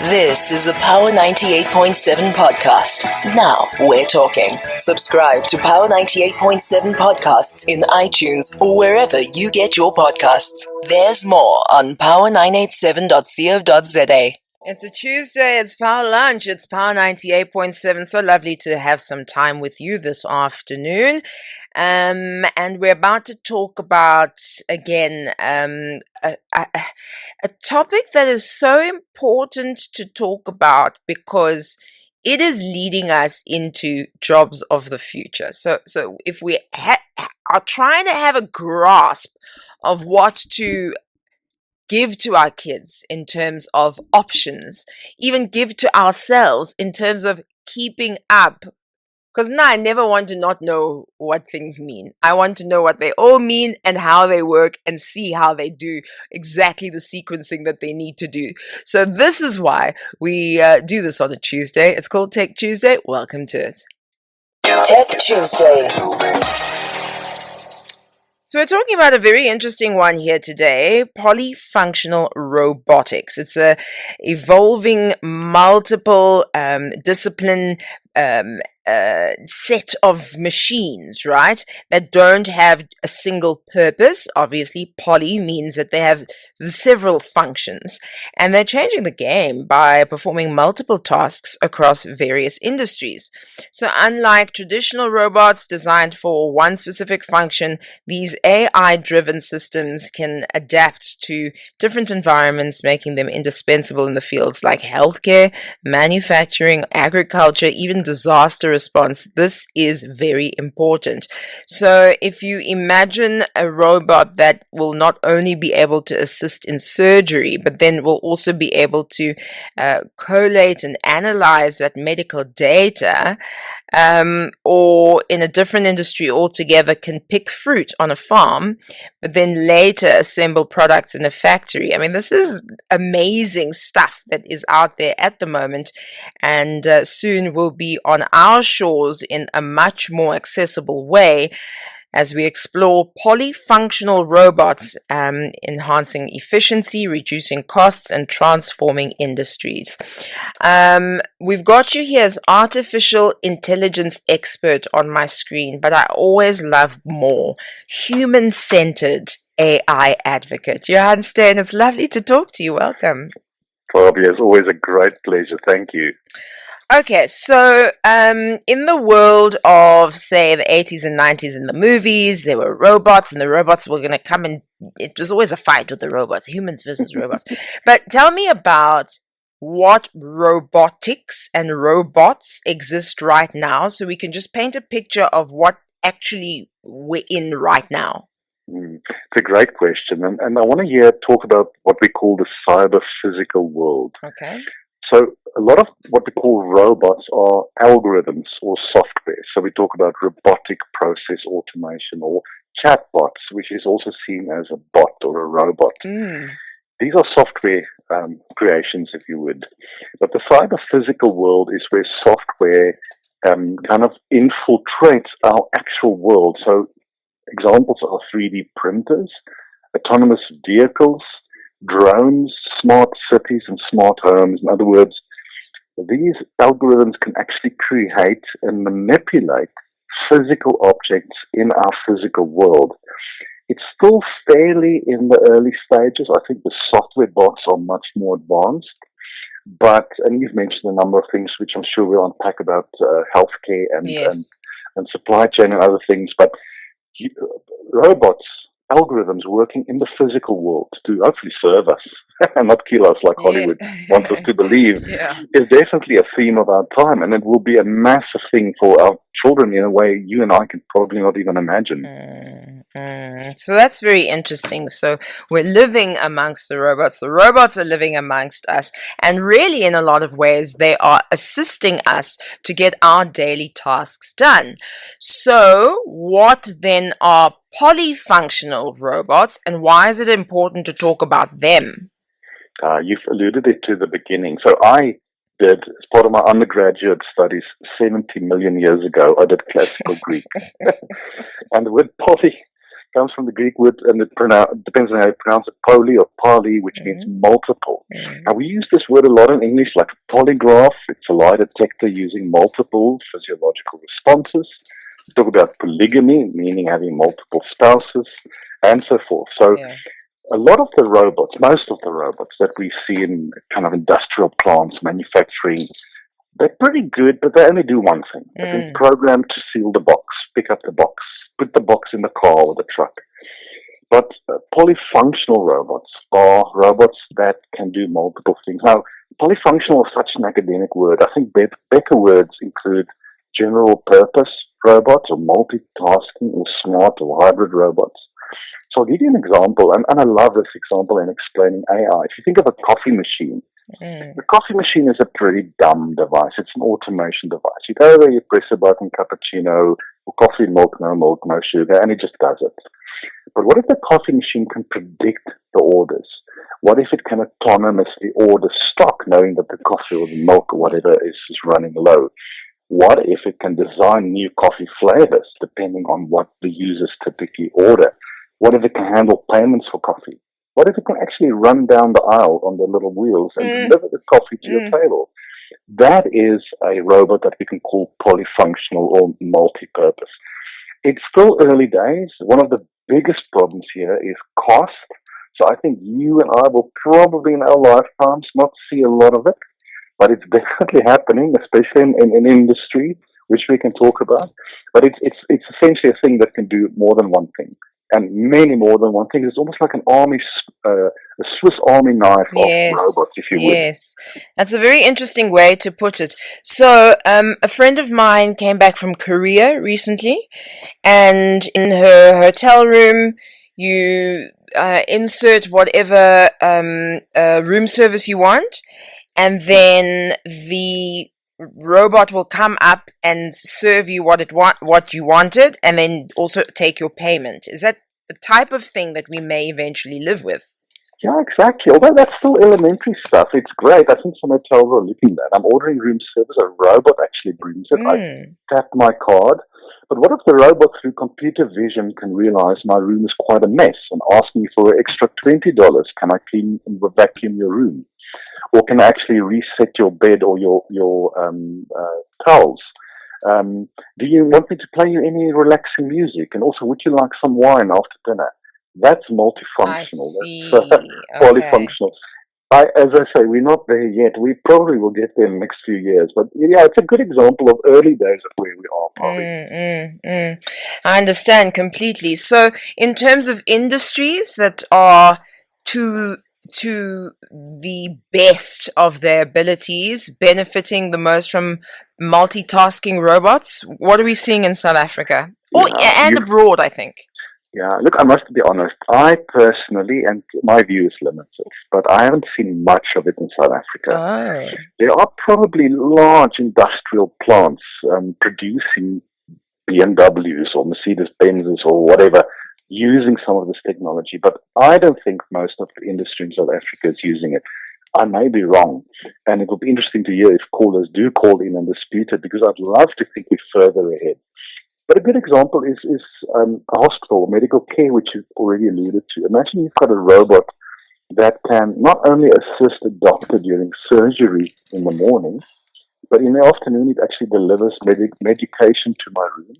This is the Power 98.7 podcast. Now we're talking. Subscribe to Power 98.7 podcasts in iTunes or wherever you get your podcasts. There's more on power987.co.za. It's a Tuesday, it's Power Lunch, it's Power 98.7. So lovely to have some time with you this afternoon. And we're about to talk about, again, a topic that is so important to talk about because it is leading us into jobs of the future. So if we are trying to have a grasp of what to give to our kids in terms of options, even give to ourselves in terms of keeping up. Because I never want to not know what things mean. I want to know what they all mean and how they work and see how they do exactly the sequencing that they need to do. So this is why we do this on a Tuesday. It's called Tech Tuesday. Welcome to it. Tech Tuesday. So we're talking about a very interesting one here today, polyfunctional robotics. It's a evolving multiple discipline set of machines, right, that don't have a single purpose. Obviously, poly means that they have several functions, and they're changing the game by performing multiple tasks across various industries. So unlike traditional robots designed for one specific function, these AI-driven systems can adapt to different environments, making them indispensable in the fields like healthcare, manufacturing, agriculture, even disaster response. This is very important. So if you imagine a robot that will not only be able to assist in surgery, but then will also be able to collate and analyze that medical data, or in a different industry altogether can pick fruit on a farm, but then later assemble products in a factory. I mean, this is amazing stuff that is out there at the moment, and soon will be on our shores in a much more accessible way as we explore polyfunctional robots, enhancing efficiency, reducing costs, and transforming industries. We've got you here as artificial intelligence expert on my screen, but I always love more human-centered AI advocate. Johan Steyn, it's lovely to talk to you. Welcome. Pabi, it's always a great pleasure. Thank you. Okay, so in the world of, say, the 80s and 90s in the movies, there were robots, and the robots were going to come and it was always a fight with the robots, humans versus robots. But tell me about what robotics and robots exist right now so we can just paint a picture of what actually we're in right now. It's a great question, and I want to talk about what we call the cyber physical world. Okay. So a lot of what we call robots are algorithms or software. So we talk about robotic process automation or chatbots, which is also seen as a bot or a robot. These are software creations, if you would. But the cyber physical world is where software kind of infiltrates our actual world. So examples are 3D printers, autonomous vehicles, drones, smart cities, and smart homes. In other words, these algorithms can actually create and manipulate physical objects in our physical world. It's still fairly in the early stages. I think the software bots are much more advanced. And you've mentioned a number of things which I'm sure we'll unpack about healthcare and supply chain and other things. But robots, algorithms working in the physical world to hopefully serve us and not kill us like Hollywood wants us to believe is definitely a theme of our time, and it will be a massive thing for our children in a way you and I can probably not even imagine. So that's very interesting. So we're living amongst the robots are living amongst us, and really in a lot of ways they are assisting us to get our daily tasks done. So what then are polyfunctional robots, and why is it important to talk about them? You've alluded it to the beginning. So I did, as part of my undergraduate studies 70 million years ago, I did classical Greek. And the word comes from the Greek word, and it depends on how you pronounce it, poly or poly, which means multiple. And we use this word a lot in English, like polygraph. It's a lie detector using multiple physiological responses. We talk about polygamy, meaning having multiple spouses, and so forth. So Yeah. a lot of the robots, most of the robots that we see in kind of industrial plants, manufacturing, they're pretty good, but they only do one thing. They've been programmed to seal the box, pick up the box, put the box in the car or the truck. But polyfunctional robots are robots that can do multiple things. Now, polyfunctional is such an academic word. I think better words include general purpose robots or multitasking or smart or hybrid robots. So I'll give you an example, and I love this example in explaining AI. If you think of a coffee machine, the coffee machine is a pretty dumb device. It's an automation device. You go there, you press a button, cappuccino, or coffee, milk, no sugar, and it just does it. But what if the coffee machine can predict the orders? What if it can autonomously order stock, knowing that the coffee or the milk or whatever is running low? What if it can design new coffee flavors depending on what the users typically order? What if it can handle payments for coffee? What if it can actually run down the aisle on the little wheels and deliver the coffee to your table? That is a robot that we can call polyfunctional or multi-purpose. It's still early days. One of the biggest problems here is cost. So I think you and I will probably in our lifetimes not see a lot of it, but it's definitely happening, especially in industry, which we can talk about. But it's essentially a thing that can do more than one thing, and many more than one thing. It's almost like an army, a Swiss Army knife of robots, if you would. Yes, that's a very interesting way to put it. So, a friend of mine came back from Korea recently, and in her hotel room, you insert whatever room service you want, and then the robot will come up and serve you what you wanted, and then also take your payment. Is that the type of thing that we may eventually live with? Yeah, exactly. Although that's still elementary stuff, it's great. I think some hotels are looking at that. I'm ordering room service. A robot actually brings it. I tap my card. But what if the robot, through computer vision, can realize my room is quite a mess and ask me for an extra $20? Can I clean and vacuum your room? Or can I actually reset your bed or your towels? Do you want me to play you any relaxing music? And also, would you like some wine after dinner? That's I multifunctional. That's see. Okay. polyfunctional. As I say, we're not there yet. We probably will get there in the next few years. But yeah, it's a good example of early days of where we are, Pabi. I understand completely. So, in terms of industries that are to to the best of their abilities, benefiting the most from multitasking robots, what are we seeing in South Africa? Oh, Yeah, and abroad, I think. yeah. Look, I must be honest. I personally, and my view is limited, but I haven't seen much of it in South Africa. Oh, There are probably large industrial plants producing BMWs or Mercedes Benzes or whatever using some of this technology, but I don't think most of the industry in South Africa is using it. I may be wrong, and it will be interesting to hear if callers do call in and dispute it, because I'd love to think we're further ahead. But a good example is a hospital, medical care, which you've already alluded to. Imagine you've got a robot that can not only assist a doctor during surgery in the morning, but in the afternoon, it actually delivers medication to my room.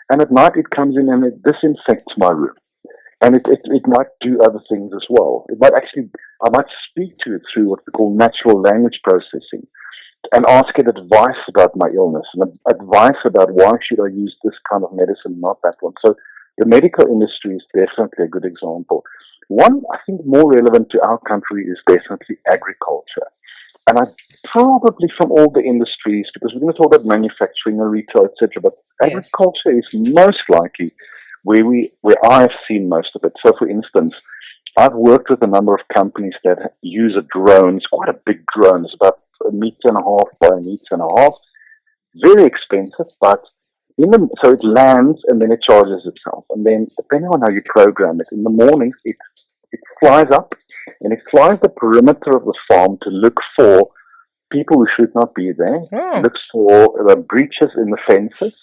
And at night, it comes in and it disinfects my room. And it might do other things as well. It might actually, I might speak to it through what we call natural language processing and ask it advice about my illness and advice about why should I use this kind of medicine, not that one. So the medical industry is definitely a good example. One, I think, more relevant to our country is definitely agriculture. And I probably from all the industries, because we're going to talk about manufacturing and retail, etc. But yes. agriculture is most likely where I've seen most of it. So, for instance, I've worked with a number of companies that use a drone. It's quite a big drone. It's about a meter and a half by a meter and a half. Very expensive, but so it lands and then it charges itself. And then, depending on how you program it, in the mornings it flies up and it flies the perimeter of the farm to look for people who should not be there. Oh, Looks for breaches in the fences.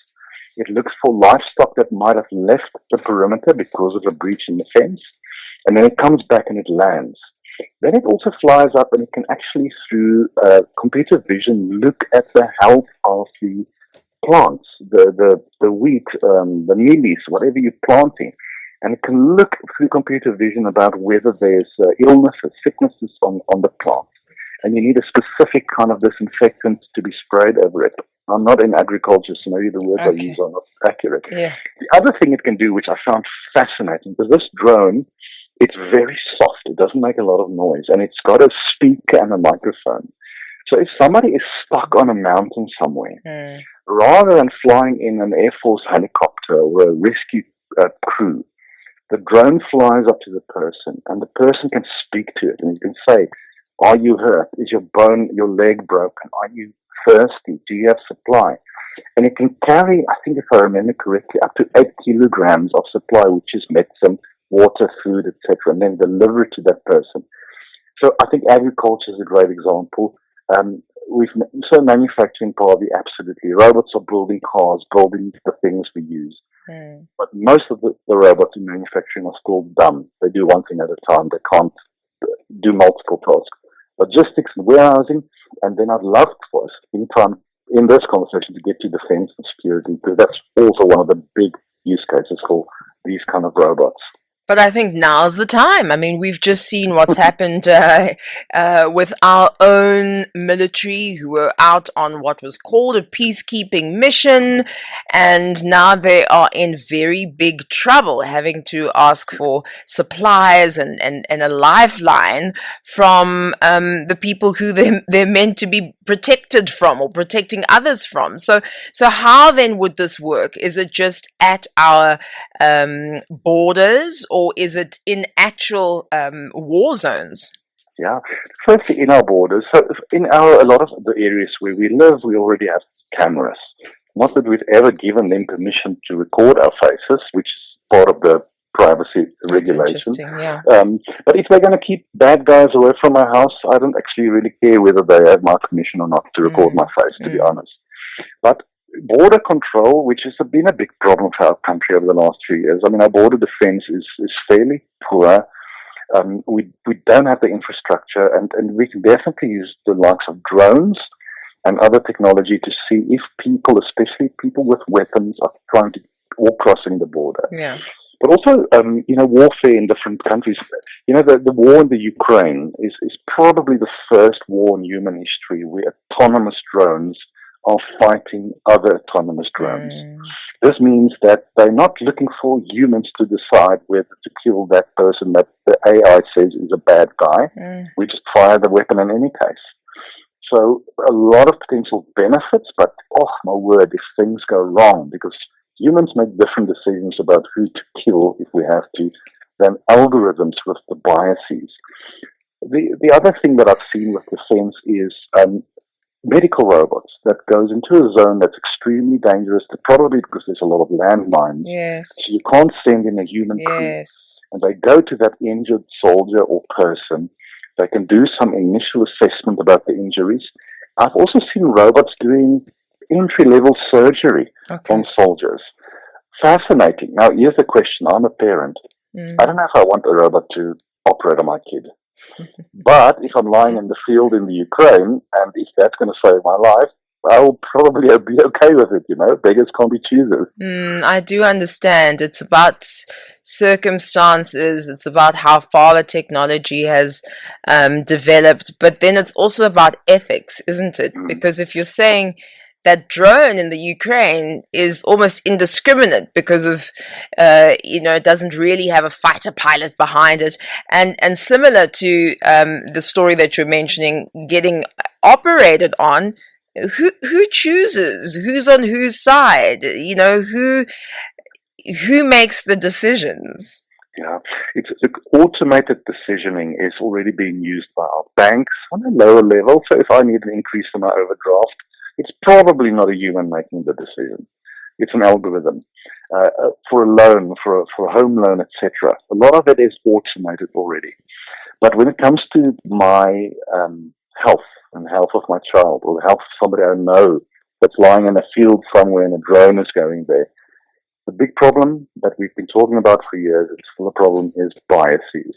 It looks for livestock that might have left the perimeter because of a breach in the fence, and then it comes back and it lands. Then it also flies up and it can actually, through computer vision, look at the health of the plants, the wheat, the mealies, whatever you're planting. And it can look through computer vision about whether there's illnesses, sicknesses on the plant. And you need a specific kind of disinfectant to be sprayed over it. I'm not in agriculture, so maybe the words I use Okay. are not accurate. Yeah. The other thing it can do, which I found fascinating, because this drone, it's very soft. It doesn't make a lot of noise, and it's got a speaker and a microphone. So if somebody is stuck on a mountain somewhere, Mm. rather than flying in an Air Force helicopter or a rescue crew, the drone flies up to the person, and the person can speak to it, and you can say, "Are you hurt? Is your leg broken? Are you thirsty? Do you have supply?" And it can carry, I think if I remember correctly, up to 8 kilograms of supply, which is medicine, water, food, etc., and then deliver it to that person. So I think agriculture is a great example. Um, so manufacturing, probably absolutely. Robots are building cars, building the things we use. Mm. But most of the robots in manufacturing are still dumb. They do one thing at a time. They can't do multiple tasks. Logistics and warehousing, and then I'd love for us in time in this conversation to get to defense and security, because that's also one of the big use cases for these kind of robots. But I think now's the time. I mean, we've just seen what's happened with our own military who were out on what was called a peacekeeping mission, and now they are in very big trouble, having to ask for supplies and a lifeline from the people who they're meant to be protected from or protecting others from. So how then would this work? Is it just at our borders, or is it in actual war zones? Yeah. Firstly, in our borders, so in a lot of the areas where we live, we already have cameras. Not that we've ever given them permission to record our faces, which is part of the privacy That's regulation. interesting. Yeah. But if they're going to keep bad guys away from my house, I don't actually really care whether they have my permission or not to record my face, to be honest. But border control, which has been a big problem for our country over the last few years. I mean, our border defense is fairly poor. We don't have the infrastructure, and we can definitely use the likes of drones and other technology to see if people, especially people with weapons, are trying to or crossing the border. Yeah. But also, warfare in different countries. The war in the Ukraine is probably the first war in human history where autonomous drones are fighting other autonomous drones. This means that they're not looking for humans to decide whether to kill that person that the AI says is a bad guy. We just fire the weapon in any case. So a lot of potential benefits, but oh my word, if things go wrong, because humans make different decisions about who to kill if we have to, than algorithms with the biases. The other thing that I've seen with defense is medical robots that goes into a zone that's extremely dangerous, probably because there's a lot of landmines. Yes. So you can't send in a human crew. Yes. And they go to that injured soldier or person. They can do some initial assessment about the injuries. I've also seen robots doing entry-level surgery on soldiers. Fascinating. Now, here's the question. I'm a parent. I don't know if I want a robot to operate on my kid. But if I'm lying in the field in the Ukraine, and if that's going to save my life, I'll probably be okay with it, Beggars can't be choosers. I do understand. It's about circumstances. It's about how far the technology has developed. But then it's also about ethics, isn't it? Because if you're saying that drone in the Ukraine is almost indiscriminate because of, it doesn't really have a fighter pilot behind it. And similar to the story that you're mentioning, getting operated on, who chooses? Who's on whose side? Who makes the decisions? Yeah, it's automated decisioning is already being used by our banks on a lower level. So if I need an increase in my overdraft, it's probably not a human making the decision. It's an algorithm. For a loan, for a home loan, etc. A lot of it is automated already. But when it comes to my health and health of my child or the health of somebody I know that's lying in a field somewhere and a drone is going there. The big problem that we've been talking about for years, it's still a problem, is biases.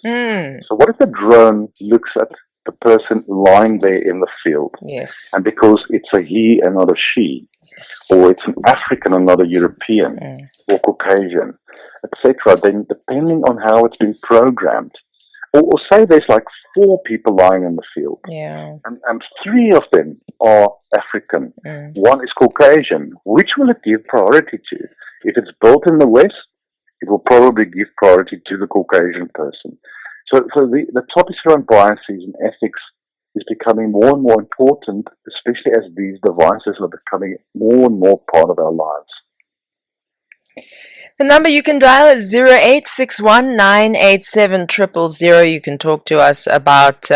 So what if the drone looks at the person lying there in the field, Yes. and because it's a he and not a she, Yes. or it's an African and not a European, or Caucasian, etc., then depending on how it's been programmed, or say there's like 4 people lying in the field, Yeah. and 3 of them are African, 1 is Caucasian, which will it give priority to? If it's built in the West, it will probably give priority to the Caucasian person. So the topics around biases and ethics is becoming more and more important, especially as these devices are becoming more and more part of our lives. The number you can dial is 0861987000. You can talk to us about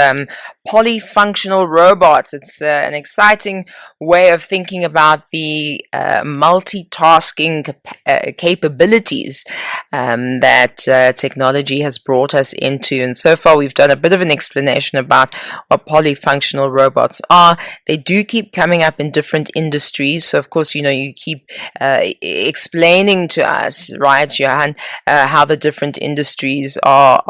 polyfunctional robots. It's an exciting way of thinking about the multitasking capabilities that technology has brought us into. And so far, we've done a bit of an explanation about what polyfunctional robots are. They do keep coming up in different industries. So, of course, you keep explaining to us, right, Johan, how the different industries are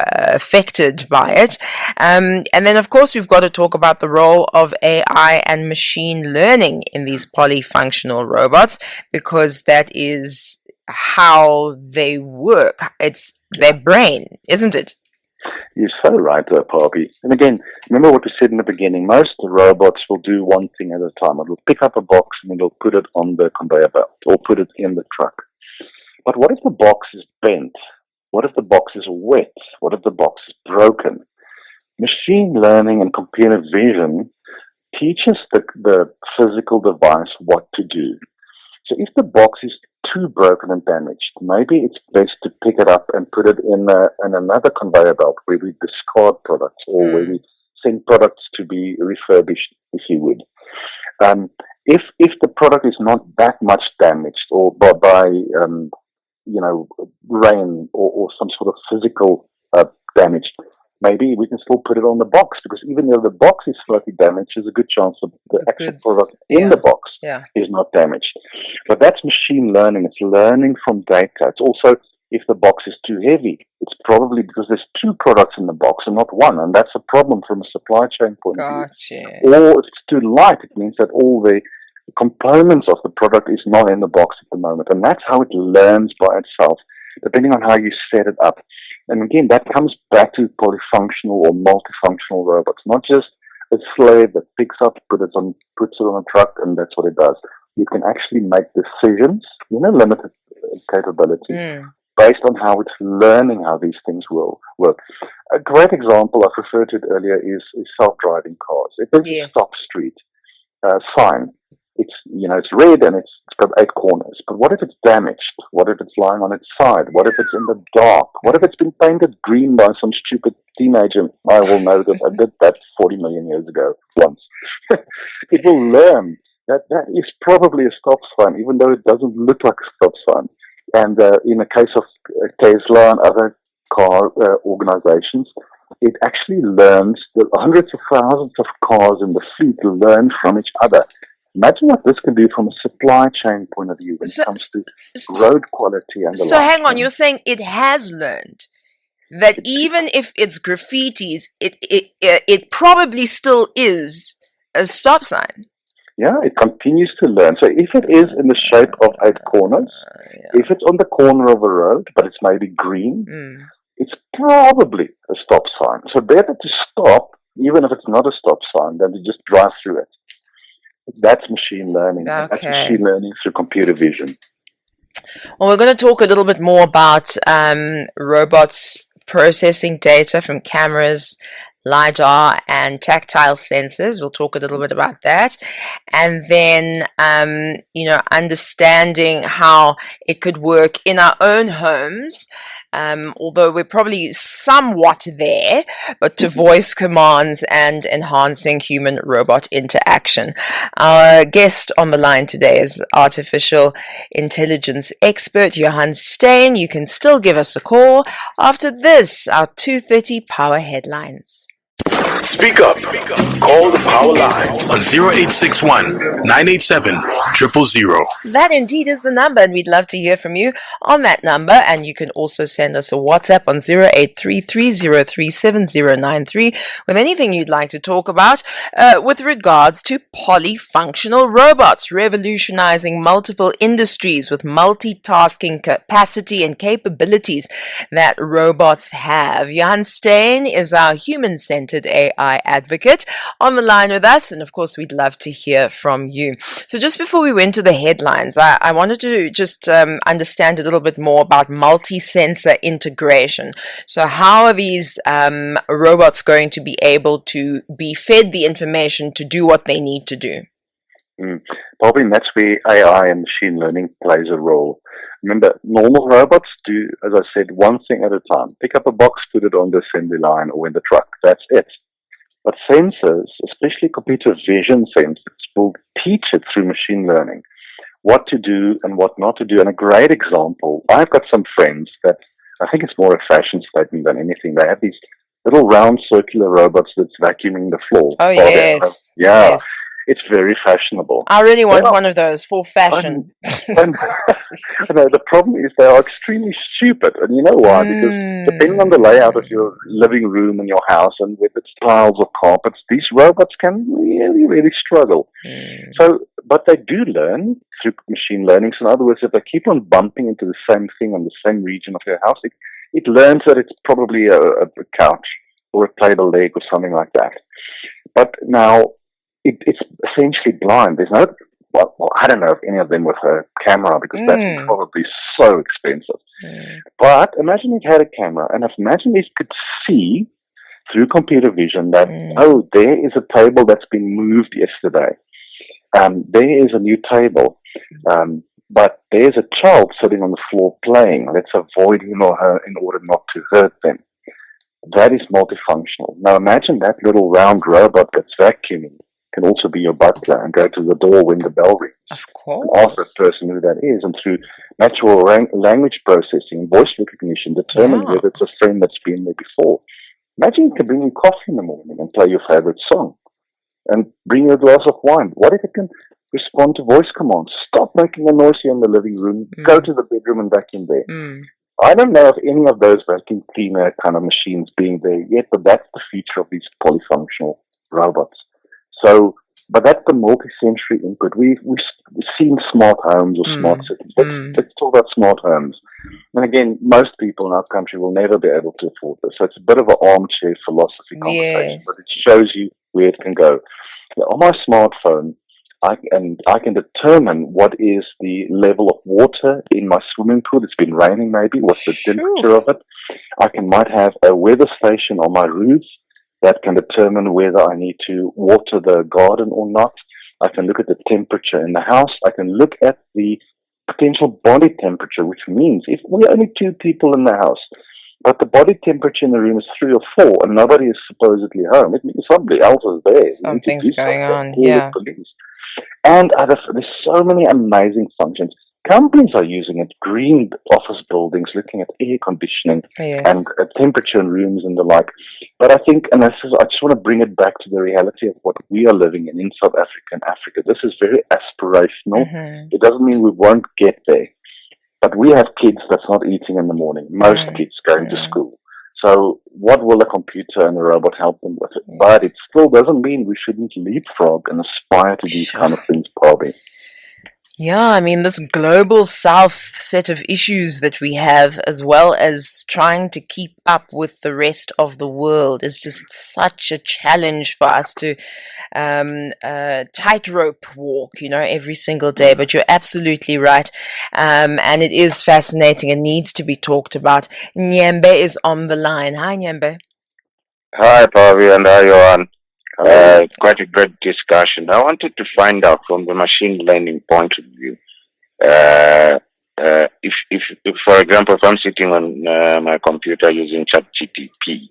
affected by it. And then, of course, we've got to talk about the role of AI and machine learning in these polyfunctional robots, because that is how they work. It's their brain, isn't it? You're so right, Pabi. And again, remember what we said in the beginning. Most robots will do one thing at a time. It'll pick up a box and it'll put it on the conveyor belt or put it in the truck. But what if the box is bent? What if the box is wet? What if the box is broken? Machine learning and computer vision teaches the physical device what to do. So if the box is too broken and damaged, maybe it's best to pick it up and put it in another conveyor belt where we discard products, or where we send products to be refurbished, if you would. If the product is not that much damaged, or by rain or some sort of physical damage, maybe we can still put it on the box, because even though the box is slightly damaged, there's a good chance that the actual product in the box is not damaged. But that's machine learning. It's learning from data. It's also, if the box is too heavy, it's probably because there's 2 products in the box and not 1, and that's a problem from a supply chain point of view. Or if it's too light, it means that all the components of the product is not in the box at the moment, and that's how it learns by itself, depending on how you set it up. And again, that comes back to polyfunctional or multifunctional robots, not just a slave that picks up, puts it on a truck, and that's what it does. You can actually make decisions, limited capability, based on how it's learning how these things will work. A great example, I've referred to it earlier, is self-driving cars. If there's a stop street sign, it's red and it's got 8 corners. But what if it's damaged? What if it's lying on its side? What if it's in the dark? What if it's been painted green by some stupid teenager? I will know that I did that 40 million years ago once. It will learn that is probably a stop sign, even though it doesn't look like a stop sign. And in the case of Tesla and other car organizations, it actually learns that hundreds of thousands of cars in the fleet learn from each other. Imagine what this can do from a supply chain point of view when it comes to road quality and the like. So hang on, you're saying it has learned that even if it's graffitis, it probably still is a stop sign. Yeah, it continues to learn. So if it is in the shape of 8 corners, if it's on the corner of a road, but it's maybe green, it's probably a stop sign. So better to stop, even if it's not a stop sign, than to just drive through it. That's machine learning. Okay. That's machine learning through computer vision. Well, we're going to talk a little bit more about robots processing data from cameras, LiDAR, and tactile sensors. We'll talk a little bit about that. And then, understanding how it could work in our own homes, although we're probably somewhat there, but to voice commands and enhancing human-robot interaction. Our guest on the line today is artificial intelligence expert Johan Steyn. You can still give us a call after this, our 2:30 Power Headlines. Speak up. Call the power line on 0861 987 000. That indeed is the number, and we'd love to hear from you on that number. And you can also send us a WhatsApp on 0833037093 with anything you'd like to talk about with regards to polyfunctional robots, revolutionizing multiple industries with multitasking capacity and capabilities that robots have. Johan Steyn is our human-centered AI advocate on the line with us, and of course, we'd love to hear from you. So just before we went to the headlines, I wanted to just understand a little bit more about multi-sensor integration. So how are these robots going to be able to be fed the information to do what they need to do? Probably that's where AI and machine learning plays a role. Remember, normal robots do, as I said, one thing at a time. Pick up a box, put it on the assembly line or in the truck. That's it. But sensors, especially computer vision sensors, will teach it through machine learning what to do and what not to do. And a great example, I've got some friends that I think it's more a fashion statement than anything. They have these little round circular robots that's vacuuming the floor. Oh, yes. Yeah, Yes. it's very fashionable. I really want Well, one of those for fashion. and the problem is they are extremely stupid. And you know why? Because depending on the layout of your living room and your house and whether it's tiles or carpets, these robots can really, really struggle. So, but they do learn through machine learning. So in other words, if they keep on bumping into the same thing on the same region of your house, it learns that it's probably a couch or a table leg or something like that. But now it's essentially blind. There's no, well, I don't know if any of them with a camera because that's probably so expensive. But imagine it had a camera, and imagine it could see through computer vision that, oh, there is a table that's been moved yesterday. There is a new table, but there's a child sitting on the floor playing. Let's avoid him or her in order not to hurt them. That is multifunctional. Now imagine that little round robot that's vacuuming can also be your butler and go to the door when the bell rings. Of course. And ask that person who that is, and through natural language processing, voice recognition, determine whether it's a friend that's been there before. Imagine you can bring you coffee in the morning and play your favorite song and bring you a glass of wine. What if it can respond to voice commands? Stop making a noise here in the living room. Go to the bedroom and vacuum there. I don't know of any of those vacuum cleaner kind of machines being there yet, but that's the feature of these polyfunctional robots. So, but that's the multi-sensory input. We've seen smart homes or smart cities. Let's talk about smart homes. And again, most people in our country will never be able to afford this. So it's a bit of an armchair philosophy conversation, but it shows you where it can go. On my smartphone, I can determine what is the level of water in my swimming pool. It's been raining maybe. What's the temperature of it? Might have a weather station on my roof that can determine whether I need to water the garden or not. I can look at the temperature in the house. I can look at the potential body temperature, which means if we're only 2 people in the house, but the body temperature in the room is 3 or 4 and nobody is supposedly home, it means somebody else is there. Something's going on, call the police. And there's so many amazing functions. Companies are using it, green office buildings, looking at air conditioning and temperature in rooms and the like. But I think, and I just want to bring it back to the reality of what we are living in South Africa and Africa. This is very aspirational. It doesn't mean we won't get there. But we have kids that's not eating in the morning. Most kids going to school. So what will a computer and a robot help them with? But it still doesn't mean we shouldn't leapfrog and aspire to these kind of things, Pabi. Yeah, I mean, this global south set of issues that we have, as well as trying to keep up with the rest of the world, is just such a challenge for us to tightrope walk, every single day. But you're absolutely right. And it is fascinating and needs to be talked about. Nyembe is on the line. Hi, Nyembe. Hi, Pabi, and hi, Johan. Quite a great discussion. I wanted to find out from the machine learning point of view, if, for example, if I'm sitting on my computer using ChatGPT,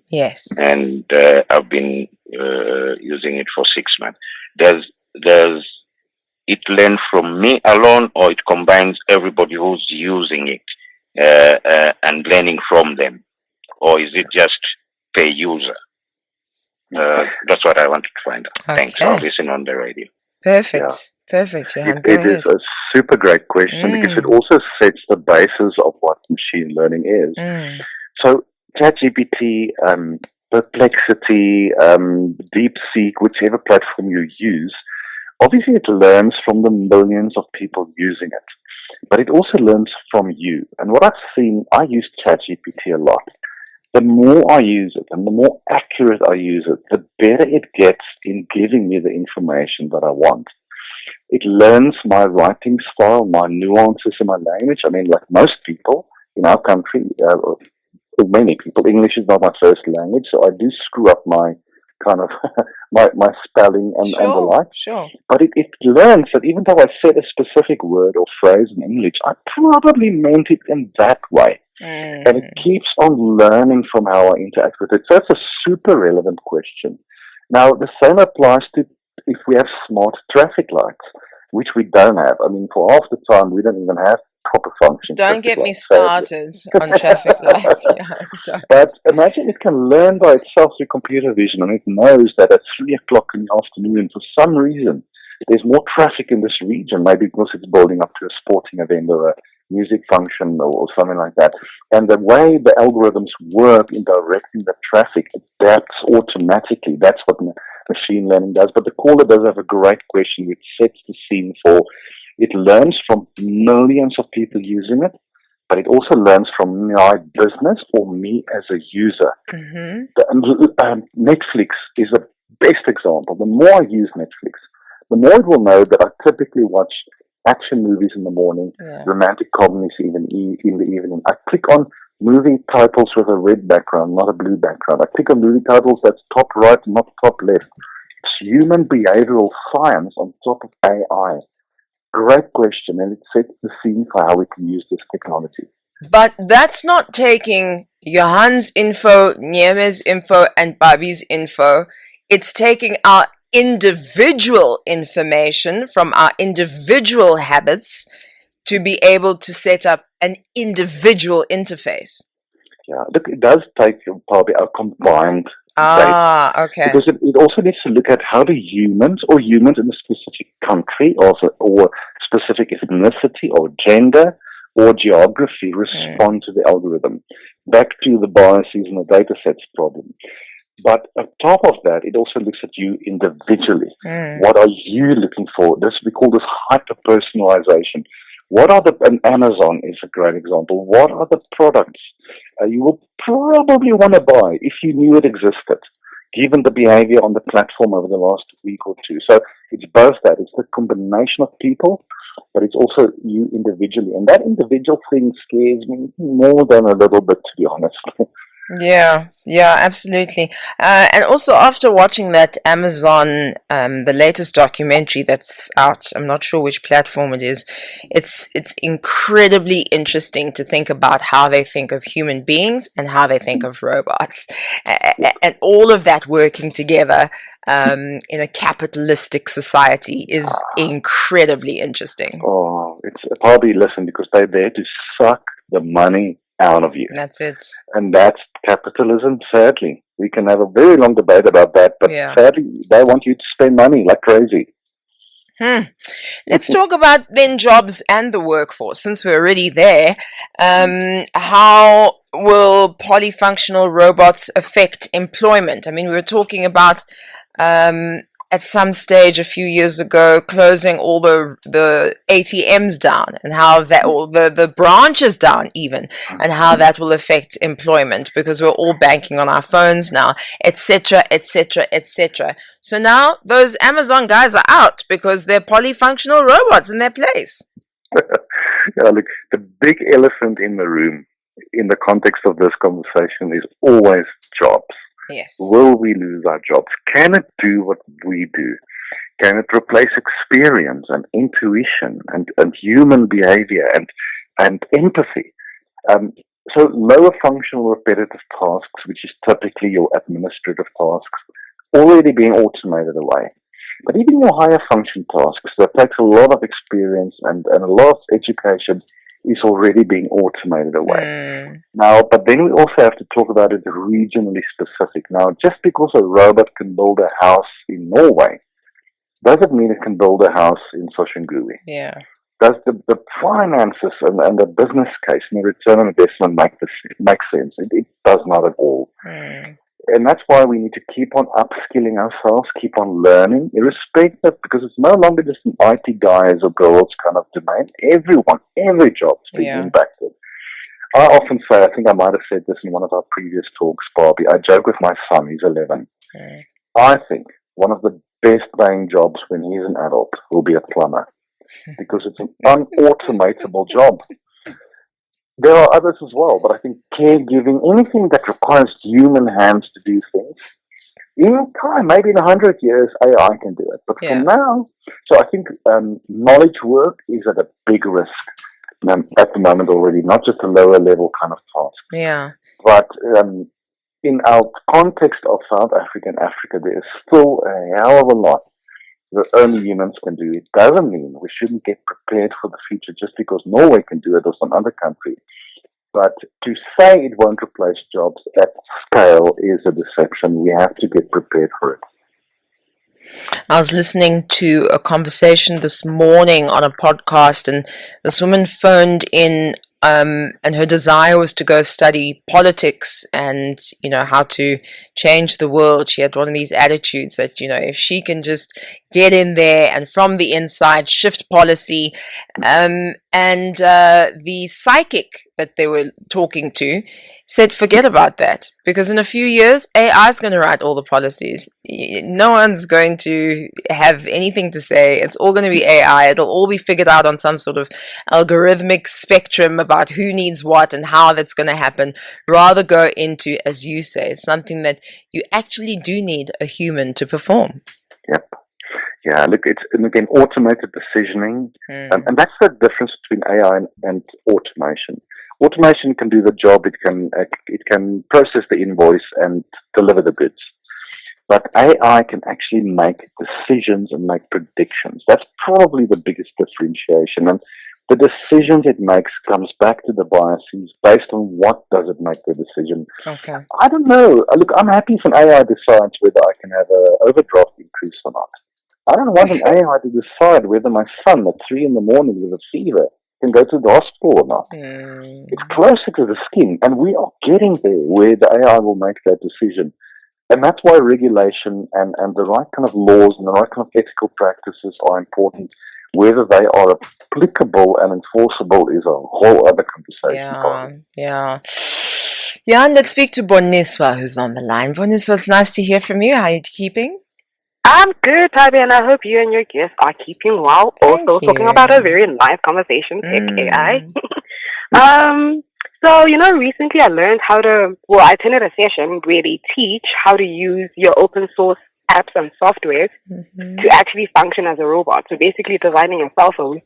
and I've been using it for 6 months, does it learn from me alone, or it combines everybody who's using it and learning from them, or is it just per user? That's what I wanted to find out. Okay. Thanks. I'll listen on the radio. Perfect. Perfect, Johan. It is a super great question because it also sets the basis of what machine learning is. So ChatGPT, Perplexity, DeepSeek, whichever platform you use, obviously it learns from the millions of people using it. But it also learns from you. And what I've seen, I use ChatGPT a lot. The more I use it and the more accurate I use it, the better it gets in giving me the information that I want. It learns my writing style, my nuances in my language. I mean, like most people in our country, many people, English is not my first language, so I do screw up my kind of my spelling and the like. Sure. But it learns that even though I said a specific word or phrase in English, I probably meant it in that way. And it keeps on learning from how I interact with it. So that's a super relevant question. Now, the same applies to if we have smart traffic lights, which we don't have. I mean, for half the time, we don't even have proper function. Don't get me started on traffic lights. But imagine it can learn by itself through computer vision, and it knows that at 3 o'clock in the afternoon, for some reason, there's more traffic in this region, maybe because it's building up to a sporting event or a music function or something like that. And the way the algorithms work in directing the traffic adapts automatically. That's what machine learning does. But the caller does have a great question which sets the scene for it learns from millions of people using it, but it also learns from my business or me as a user. Netflix is the best example. The more I use Netflix, the more it will know that I typically watch action movies in the morning, romantic comedies even in the evening. I click on movie titles with a red background, not a blue background. I click on movie titles that's top right, not top left. It's human behavioral science on top of AI. Great question, and it sets the scene for how we can use this technology. But that's not taking Johan's info, Nieme's info, and Pabi's info. It's taking our individual information from our individual habits to be able to set up an individual interface. Yeah, look, it does take probably a combined data. Okay. Because it also needs to look at how do humans in a specific country or specific ethnicity or gender or geography respond to the algorithm. Back to the biases and the data sets problem. But on top of that, it also looks at you individually. What are you looking for? We call this hyper-personalization. And Amazon is a great example. What are the products you will probably want to buy if you knew it existed, given the behavior on the platform over the last week or two? So it's both that. It's the combination of people, but it's also you individually. And that individual thing scares me more than a little bit, to be honest. Yeah, absolutely. And also after watching that Amazon, the latest documentary that's out, I'm not sure which platform it is. It's incredibly interesting to think about how they think of human beings and how they think of robots, and all of that working together in a capitalistic society is incredibly interesting. Oh, it's probably listen because they're there to suck the money out of you. That's it. And that's capitalism, sadly. We can have a very long debate about that, but sadly, they want you to spend money like crazy. Let's talk about then jobs and the workforce. Since we're already there, how will polyfunctional robots affect employment? I mean, we were talking about at some stage a few years ago closing all the ATMs down and how that, or the branches down even, and how that will affect employment because we're all banking on our phones now, etc., etc., etc. So now those Amazon guys are out because they're polyfunctional robots in their place. Look, the big elephant in the room in the context of this conversation is always jobs. Yes. Will we lose our jobs? Can it do what we do? Can it replace experience and intuition and human behavior and empathy? So lower functional repetitive tasks, which is typically your administrative tasks, already being automated away. But even your higher function tasks, that takes a lot of experience and a lot of education, is already being automated away. Now, but then we also have to talk about it regionally specific. Now, just because a robot can build a house in Norway, doesn't mean it can build a house in Soshanguve. Yeah. Does the finances and the business case and the return on investment make sense? It does not at all. And that's why we need to keep on upskilling ourselves, keep on learning, irrespective, because it's no longer just an IT guys or girls kind of domain. Every job is being impacted. I often say, I think I might have said this in one of our previous talks, Pabi. I joke with my son, he's 11. I think one of the best paying jobs when he's an adult will be a plumber, because it's an unautomatable job. There are others as well, but I think caregiving, anything that requires human hands to do things, in time, maybe in 100 years, AI can do it. But for now, so I think knowledge work is at a big risk at the moment already, not just a lower level kind of task. Yeah. But in our context of South Africa and Africa, there is still a hell of a lot that only humans can do. It doesn't mean we shouldn't get prepared for the future just because Norway can do it or some other country. But to say it won't replace jobs at scale is a deception. We have to get prepared for it. I was listening to a conversation this morning on a podcast, and this woman phoned in, and her desire was to go study politics and, how to change the world. She had one of these attitudes that, if she can just get in there and from the inside shift policy, and the psychic that they were talking to said, forget about that, because in a few years, AI is going to write all the policies. No one's going to have anything to say. It's all going to be AI. It'll all be figured out on some sort of algorithmic spectrum about who needs what and how that's going to happen. Rather go into, as you say, something that you actually do need a human to perform. Yep. Yeah, look, it's again automated decisioning, and that's the difference between AI and automation. Automation can do the job; it can process the invoice and deliver the goods. But AI can actually make decisions and make predictions. That's probably the biggest differentiation. And the decisions it makes comes back to the biases based on what does it make the decision. Okay. I don't know. Look, I'm happy if an AI decides whether I can have an overdraft increase or not. I don't want an AI to decide whether my son at 3 a.m. with a fever can go to the hospital or not. It's closer to the skin, and we are getting there where the AI will make that decision. And that's why regulation and the right kind of laws and the right kind of ethical practices are important. Whether they are applicable and enforceable is a whole other conversation. Yeah. And let's speak to Boniswa, who's on the line. Boniswa, it's nice to hear from you. How are you keeping? I'm good, Pabi, and I hope you and your guests are keeping well. Also talking about a very nice conversation, tech AI. So, recently I learned I attended a session where they teach how to use your open source apps and softwares to actually function as a robot. So basically designing a cell phone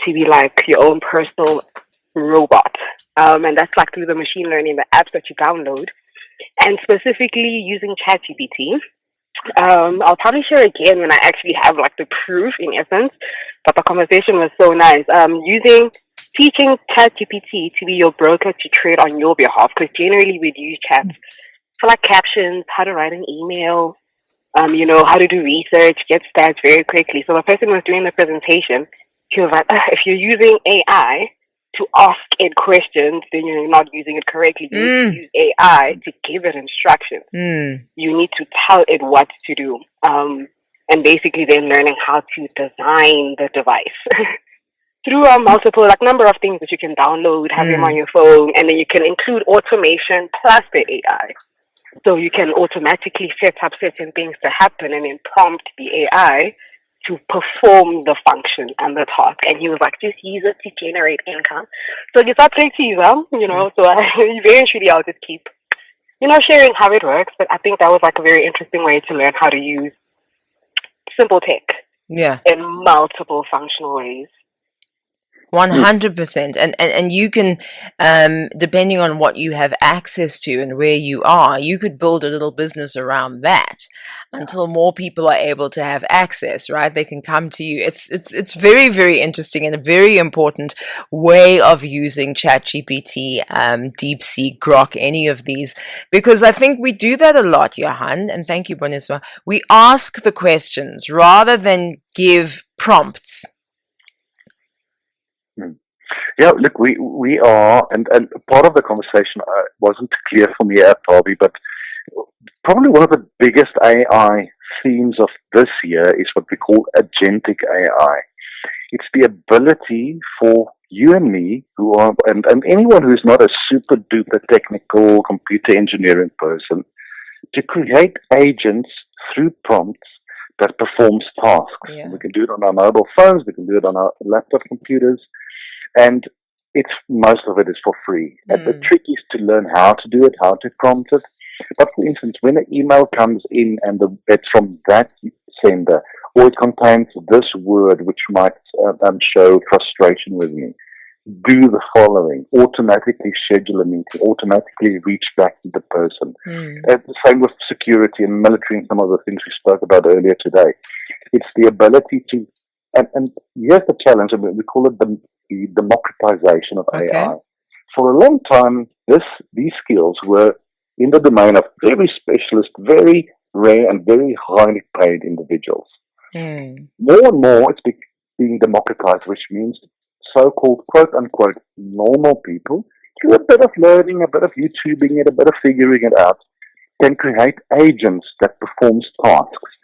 to be like your own personal robot. And that's like through the machine learning, the apps that you download, and specifically using ChatGPT. I'll probably share again when I actually have like the proof in essence, but the conversation was so nice. Teaching ChatGPT to be your broker to trade on your behalf, because generally we'd use chat for like captions, how to write an email, how to do research, get stats very quickly. So the person who was doing the presentation, he was like, if you're using AI to ask it questions, then you're not using it correctly. You need to use AI to give it instructions. You need to tell it what to do. And basically then learning how to design the device. Through a multiple, number of things that you can download, have them on your phone, and then you can include automation plus the AI. So you can automatically set up certain things to happen and then prompt the AI to perform the function and the task. And he was like, just use it to generate income. So it's up to you, so eventually I'll just keep, sharing how it works. But I think that was like a very interesting way to learn how to use simple tech in multiple functional ways. 100%. And you can, depending on what you have access to and where you are, you could build a little business around that until more people are able to have access, right? They can come to you. It's very, very interesting and a very important way of using ChatGPT, DeepSeek, Grok, any of these, because I think we do that a lot, Johan, and thank you, Boniswa. We ask the questions rather than give prompts. Yeah, look, we are, and part of the conversation wasn't clear for me at Pabi, but probably one of the biggest AI themes of this year is what we call agentic AI. It's the ability for you and me, who are, and anyone who's not a super duper technical computer engineering person, to create agents through prompts that performs tasks. Yeah. We can do it on our mobile phones, we can do it on our laptop computers, and most of it is for free. And the trick is to learn how to do it, how to prompt it. But for instance, when an email comes in and it's from that sender, or it contains this word which might show frustration with me, do the following: automatically schedule a meeting, automatically reach back to the person. The same with security and military and some of the things we spoke about earlier today. It's the ability to, and here's the challenge, we call it the democratization of AI. For a long time, these skills were in the domain of very specialist, very rare, and very highly paid individuals. More and more, it's being democratized, which means so-called quote-unquote normal people, through a bit of learning, a bit of YouTubing it, a bit of figuring it out, can create agents that performs tasks.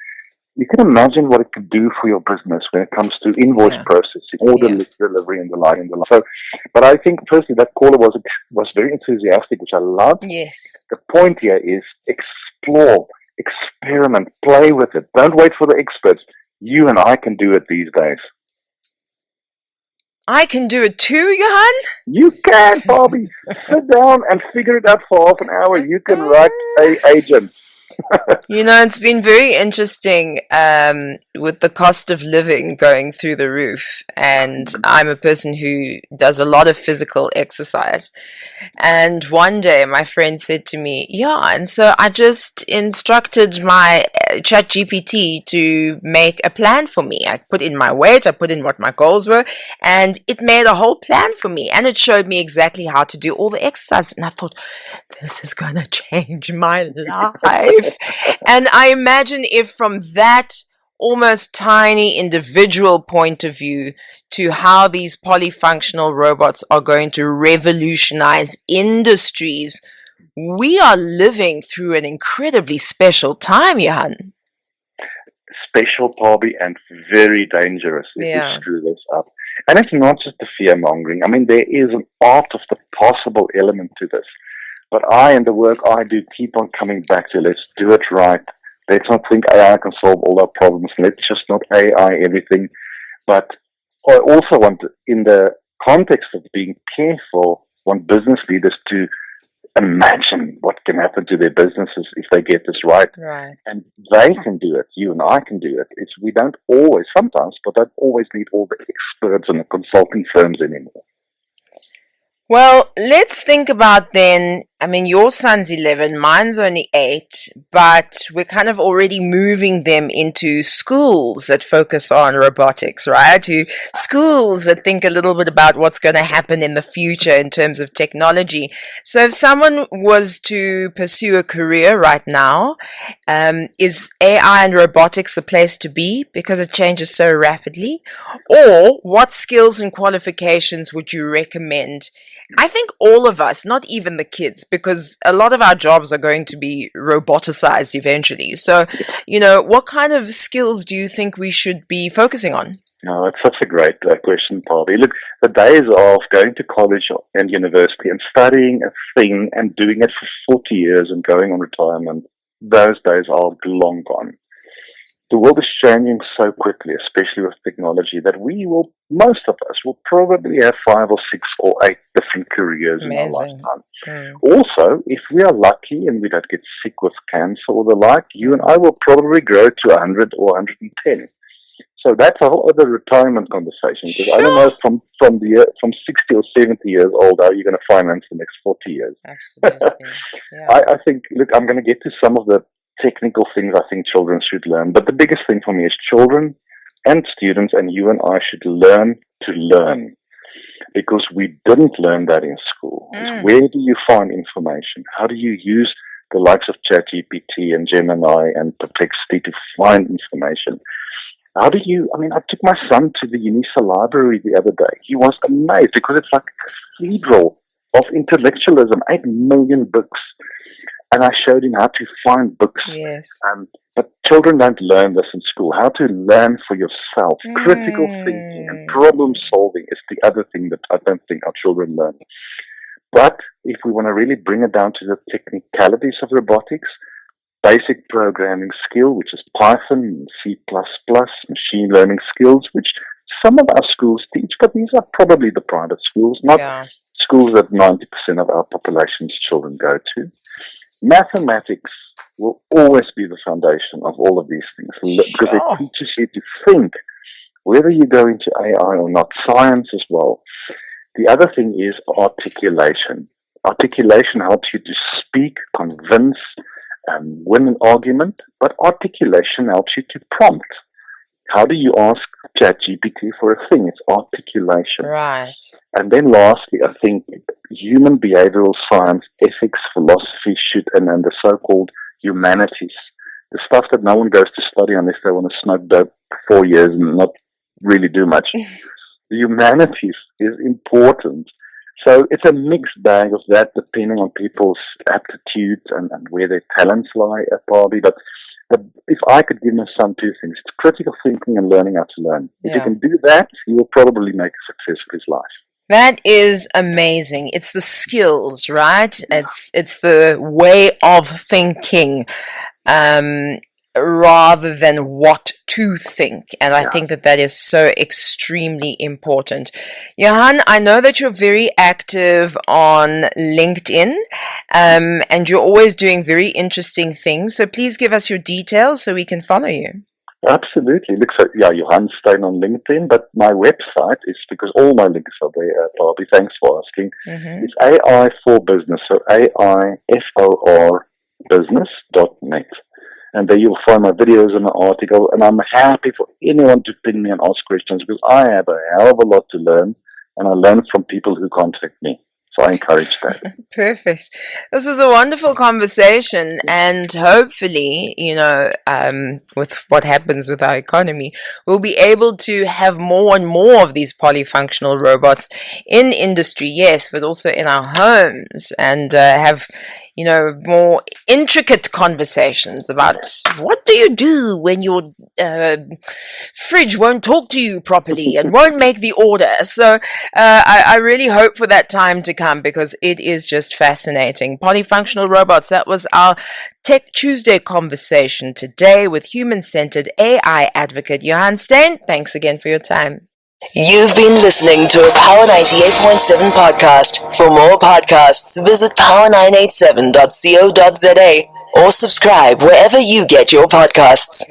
You can imagine what it could do for your business when it comes to invoice processing, order delivery, and the like. So, but I think firstly that caller was very enthusiastic, which I love. Yes. The point here is explore, experiment, play with it. Don't wait for the experts. You and I can do it these days. I can do it too, Johan? You can, Pabi. Sit down and figure it out for half an hour. You can write an agent. You know, it's been very interesting with the cost of living going through the roof. And I'm a person who does a lot of physical exercise. And one day my friend said to me, yeah, and so I just instructed my ChatGPT to make a plan for me. I put in my weight, I put in what my goals were, and it made a whole plan for me. And it showed me exactly how to do all the exercises. And I thought, this is going to change my life. And I imagine if from that almost tiny individual point of view to how these polyfunctional robots are going to revolutionize industries, we are living through an incredibly special time, Johan. Special, Pabi, and very dangerous if we screw this up. And it's not just the fear-mongering. I mean, there is an art of the possible element to this. But I and the work I do keep on coming back to, let's do it right. Let's not think AI can solve all our problems. Let's just not AI everything. But I also want, in the context of being careful, want business leaders to imagine what can happen to their businesses if they get this right. And they can do it. You and I can do it. We don't always, sometimes, but don't always need all the experts and the consulting firms anymore. Well, let's think about then, I mean, your son's 11, mine's only 8, but we're kind of already moving them into schools that focus on robotics, right? To schools that think a little bit about what's going to happen in the future in terms of technology. So if someone was to pursue a career right now, is AI and robotics the place to be because it changes so rapidly? Or what skills and qualifications would you recommend? I think all of us, not even the kids, because a lot of our jobs are going to be roboticized eventually. So, you know, what kind of skills do you think we should be focusing on? No, it's such a great question, Pabi. Look, the days of going to college and university and studying a thing and doing it for 40 years and going on retirement, those days are long gone. The world is changing so quickly, especially with technology, that most of us will probably have 5 or 6 or 8 different careers in our lifetime. Also, if we are lucky and we don't get sick with cancer or the like, you and I will probably grow to 100 or 110. So that's a whole other retirement conversation, because I don't know from 60 or 70 years old how you're going to finance the next 40 years. Absolutely. Yeah. I think, look, I'm going to get to some of the technical things I think children should learn, but the biggest thing for me is children and students and you and I should learn to learn, because we didn't learn that in school. Where do you find information? How do you use the likes of ChatGPT and Gemini and Perplexity to find information? How do you, I took my son to the UNISA library the other day. He was amazed because it's like a cathedral of intellectualism, 8 million books. And I showed him how to find books. Yes. But children don't learn this in school. How to learn for yourself. Critical thinking and problem solving is the other thing that I don't think our children learn. But if we want to really bring it down to the technicalities of robotics, basic programming skill, which is Python, C++, machine learning skills, which some of our schools teach, but these are probably the private schools, not schools that 90% of our population's children go to. Mathematics will always be the foundation of all of these things, because it teaches you to think, whether you go into AI or not, science as well. The other thing is articulation. Articulation helps you to speak, convince, win an argument, but articulation helps you to prompt. How do you ask ChatGPT for a thing? It's articulation. Right. And then lastly, I think human behavioral science, ethics, philosophy and the so-called humanities, the stuff that no one goes to study unless they want to smoke dope for 4 years and not really do much. The humanities is important. So it's a mixed bag of that, depending on people's aptitudes and where their talents lie at Pabi. But if I could give my son 2 things, it's critical thinking and learning how to learn. If he can do that, he will probably make a success of his life. That is amazing. It's the skills, right? It's the way of thinking, rather than what to think. And I think that is so extremely important. Johan, I know that you're very active on LinkedIn, and you're always doing very interesting things. So please give us your details so we can follow you. Absolutely. Look, so Johan Steyn on LinkedIn, but my website is, because all my links are there, Pabi, thanks for asking. It's AI for Business, so AIFOR business.net. And there you'll find my videos and my article, and I'm happy for anyone to ping me and ask questions, because I have a hell of a lot to learn, and I learn from people who contact me. So I encourage that. Perfect. This was a wonderful conversation, and hopefully, with what happens with our economy, we'll be able to have more and more of these polyfunctional robots in industry, yes, but also in our homes, and have more intricate conversations about what do you do when your fridge won't talk to you properly and won't make the order. So I really hope for that time to come, because it is just fascinating. Polyfunctional robots, that was our Tech Tuesday conversation today with human-centered AI advocate Johan Steyn. Thanks again for your time. You've been listening to a Power 98.7 podcast. For more podcasts, visit power987.co.za or subscribe wherever you get your podcasts.